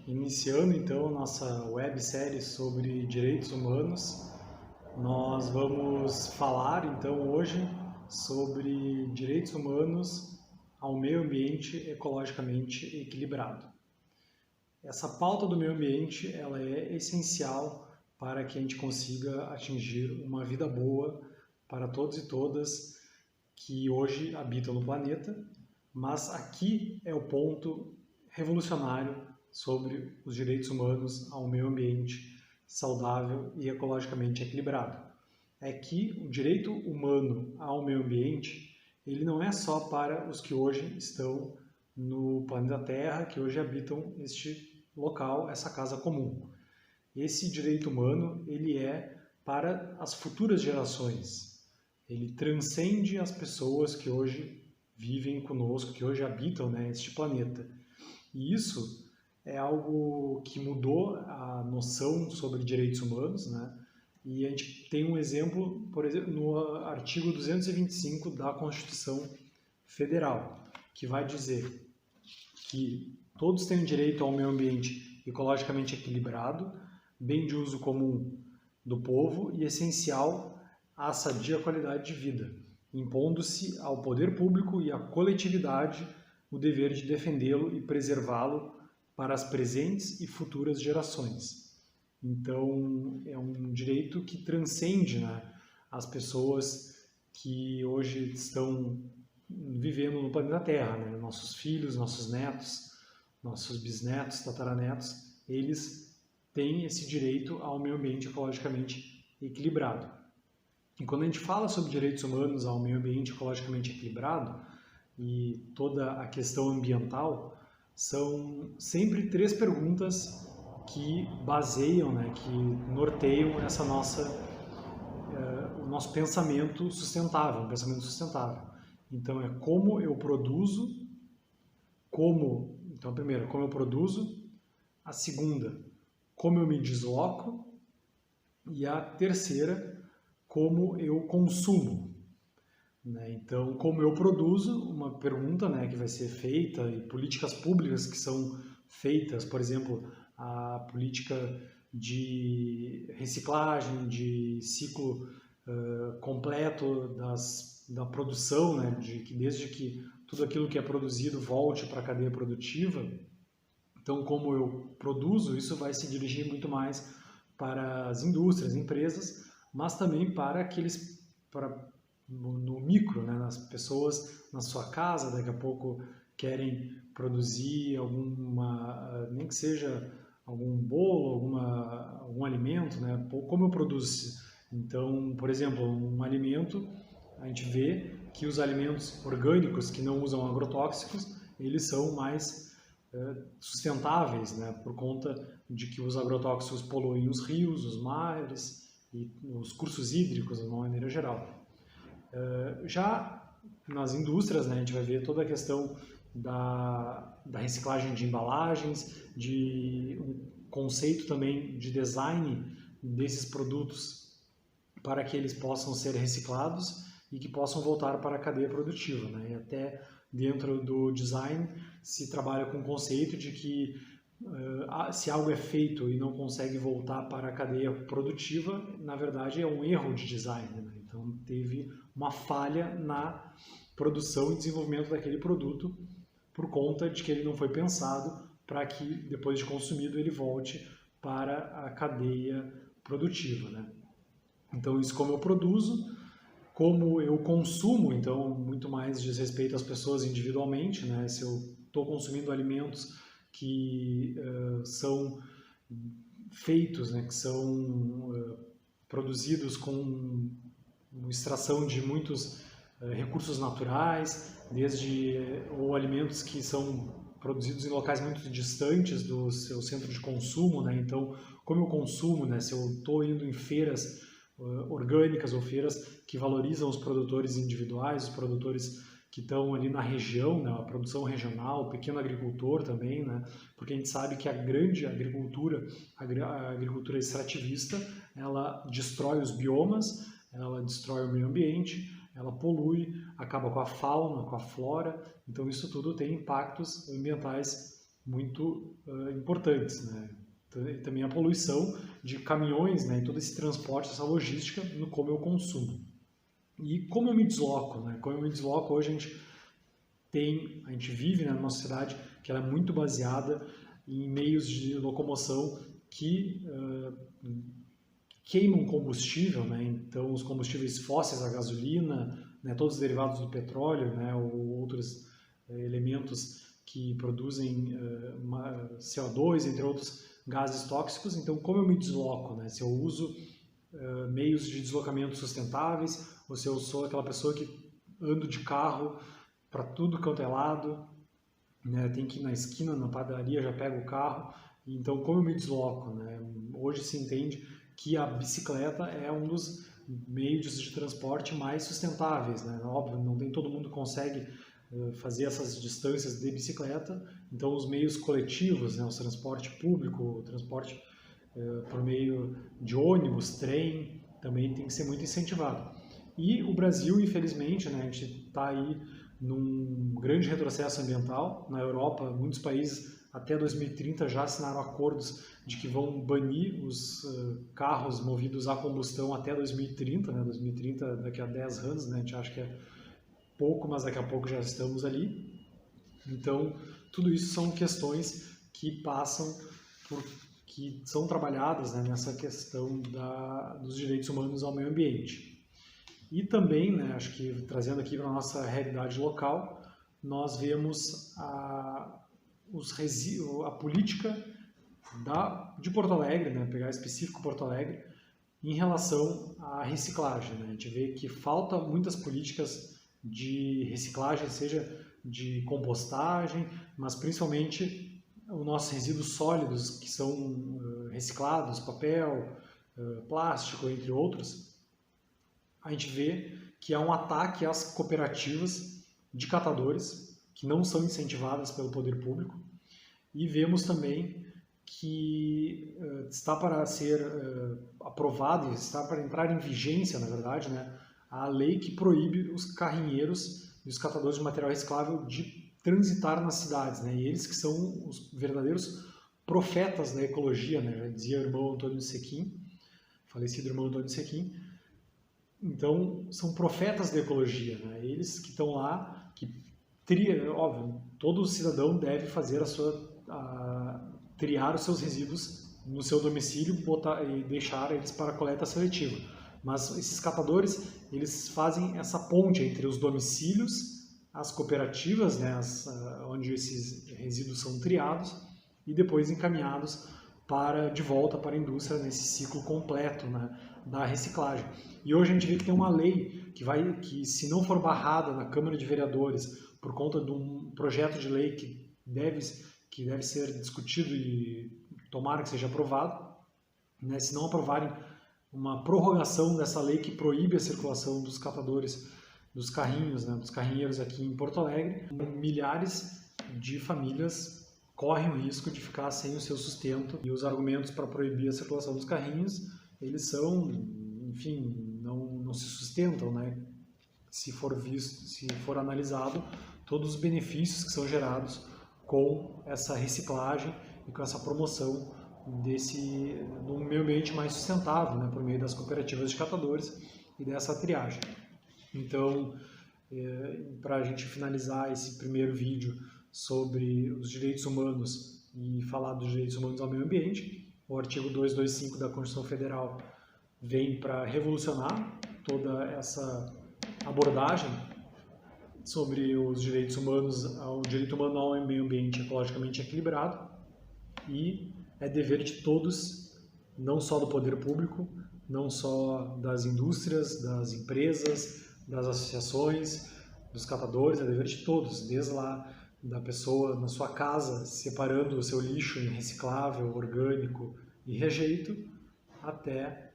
Iniciando então a nossa websérie sobre direitos humanos, nós vamos falar então hoje sobre direitos humanos ao meio ambiente ecologicamente equilibrado. Essa pauta do meio ambiente ela é essencial para que a gente consiga atingir uma vida boa para todos e todas que hoje habitam no planeta, mas aqui é o ponto revolucionário sobre os direitos humanos ao meio ambiente saudável e ecologicamente equilibrado. É que o direito humano ao meio ambiente, ele não é só para os que hoje estão no planeta Terra, que hoje habitam este local, essa casa comum. Esse direito humano, ele é para as futuras gerações. Ele transcende as pessoas que hoje vivem conosco, que hoje habitam este planeta. E isso é algo que mudou a noção sobre direitos humanos, E a gente tem um exemplo, por exemplo, no artigo 225 da Constituição Federal, que vai dizer que todos têm direito ao meio ambiente ecologicamente equilibrado, bem de uso comum do povo e essencial à sadia qualidade de vida, impondo-se ao poder público e à coletividade o dever de defendê-lo e preservá-lo para as presentes e futuras gerações. Então, é um direito que transcende as pessoas que hoje estão vivendo no planeta Terra, Nossos filhos, nossos netos, nossos bisnetos, tataranetos, eles têm esse direito ao meio ambiente ecologicamente equilibrado. E quando a gente fala sobre direitos humanos ao meio ambiente ecologicamente equilibrado e toda a questão ambiental, são sempre três perguntas que baseiam, que norteiam o nosso pensamento sustentável, um pensamento sustentável. Então, é como eu produzo, então a primeira, como eu produzo, a segunda, como eu me desloco, e a terceira, como eu consumo. Então, como eu produzo, uma pergunta que vai ser feita, e políticas públicas que são feitas, por exemplo, a política de reciclagem, de ciclo completo da produção, desde que tudo aquilo que é produzido volte para a cadeia produtiva. Então, como eu produzo, isso vai se dirigir muito mais para as indústrias, empresas, mas também para no micro, nas pessoas na sua casa, daqui a pouco querem produzir nem que seja algum bolo, algum alimento, Como eu produzo? Então, por exemplo, um alimento, a gente vê que os alimentos orgânicos que não usam agrotóxicos, eles são mais sustentáveis, por conta de que os agrotóxicos poluem os rios, os mares e os cursos hídricos, de uma maneira geral. Já nas indústrias, a gente vai ver toda a questão da reciclagem de embalagens, de um conceito também de design desses produtos para que eles possam ser reciclados e que possam voltar para a cadeia produtiva. E até dentro do design se trabalha com o conceito de que se algo é feito e não consegue voltar para a cadeia produtiva, na verdade é um erro de design. Então teve uma falha na produção e desenvolvimento daquele produto por conta de que ele não foi pensado para que depois de consumido ele volte para a cadeia produtiva. Então isso como eu produzo, como eu consumo, então muito mais diz respeito às pessoas individualmente, Se eu estou consumindo alimentos que são feitos, que são produzidos com extração de muitos recursos naturais, ou alimentos que são produzidos em locais muito distantes do seu centro de consumo, Então, como eu consumo, Se eu estou indo em feiras orgânicas ou feiras que valorizam os produtores individuais, os produtores que estão ali na região, a produção regional, o pequeno agricultor também, Porque a gente sabe que a grande agricultura, a agricultura extrativista, ela destrói os biomas, ela destrói o meio ambiente, ela polui, acaba com a fauna, com a flora, então isso tudo tem impactos ambientais muito importantes, né? E também a poluição de caminhões, né, e todo esse transporte, essa logística no como eu consumo. E como eu me desloco, né? Como eu me desloco hoje a gente vive, né, numa sociedade que ela é muito baseada em meios de locomoção que queimam combustível, né? Então os combustíveis fósseis, a gasolina, né, todos os derivados do petróleo, né, ou outros elementos que produzem CO2, entre outros gases tóxicos. Então, como eu me desloco, né? Se eu uso meios de deslocamento sustentáveis, ou se eu sou aquela pessoa que ando de carro para tudo quanto é lado, né? Tem que ir na esquina, na padaria, já pego o carro. Então, como eu me desloco, né? Hoje se entende que a bicicleta é um dos meios de transporte mais sustentáveis, né? Óbvio, não tem todo mundo que consegue fazer essas distâncias de bicicleta, então os meios coletivos, né? O transporte público, o transporte por meio de ônibus, trem, também tem que ser muito incentivado. E o Brasil, infelizmente, né? A gente está aí num grande retrocesso ambiental. Na Europa, muitos países até 2030 já assinaram acordos de que vão banir os carros movidos a combustão até 2030, né? 2030 daqui a 10 anos, né? A gente acha que é pouco, mas daqui a pouco já estamos ali. Então, tudo isso são questões que que são trabalhadas, né, nessa questão dos direitos humanos ao meio ambiente. E também, né, acho que trazendo aqui para a nossa realidade local, nós vemos a política de Porto Alegre, né, pegar específico Porto Alegre, em relação à reciclagem, né? A gente vê que falta muitas políticas de reciclagem, seja de compostagem, mas principalmente os nossos resíduos sólidos que são reciclados, papel, plástico, entre outros. A gente vê que há um ataque às cooperativas de catadores que não são incentivadas pelo poder público, e vemos também que está para ser aprovado, está para entrar em vigência, na verdade, né, a lei que proíbe os carrinheiros e os catadores de material reciclável de transitar nas cidades, né, e eles que são os verdadeiros profetas da ecologia, né, já dizia o irmão Antônio Sequim, falecido irmão Antônio Sequim. Então, são profetas da ecologia, né, eles que estão lá, óbvio, todo cidadão deve fazer triar os seus resíduos no seu domicílio e deixar eles para coleta seletiva. Mas esses catadores, eles fazem essa ponte entre os domicílios, as cooperativas, né, onde esses resíduos são triados e depois encaminhados de volta para a indústria nesse ciclo completo, né, da reciclagem. E hoje a gente vê que tem uma lei que se não for barrada na Câmara de Vereadores por conta de um projeto de lei que deve ser discutido e tomara que seja aprovado, né, se não aprovarem uma prorrogação dessa lei que proíbe a circulação dos catadores, dos carrinhos, né, dos carrinheiros aqui em Porto Alegre, milhares de famílias correm o risco de ficar sem o seu sustento, e os argumentos para proibir a circulação dos carrinhos, eles são, enfim, não se sustentam, né? Se for analisado todos os benefícios que são gerados com essa reciclagem e com essa promoção de um meio ambiente mais sustentável, né, por meio das cooperativas de catadores e dessa triagem. Então, para a gente finalizar esse primeiro vídeo sobre os direitos humanos e falar dos direitos humanos ao meio ambiente, o artigo 225 da Constituição Federal vem para revolucionar toda essa abordagem sobre os direitos humanos, o direito humano ao meio ambiente ecologicamente equilibrado, e é dever de todos, não só do poder público, não só das indústrias, das empresas, das associações, dos catadores, é dever de todos, desde lá da pessoa na sua casa, separando o seu lixo em reciclável, orgânico e rejeito, até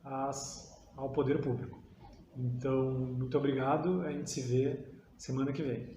ao poder público. Então, muito obrigado, a gente se vê semana que vem.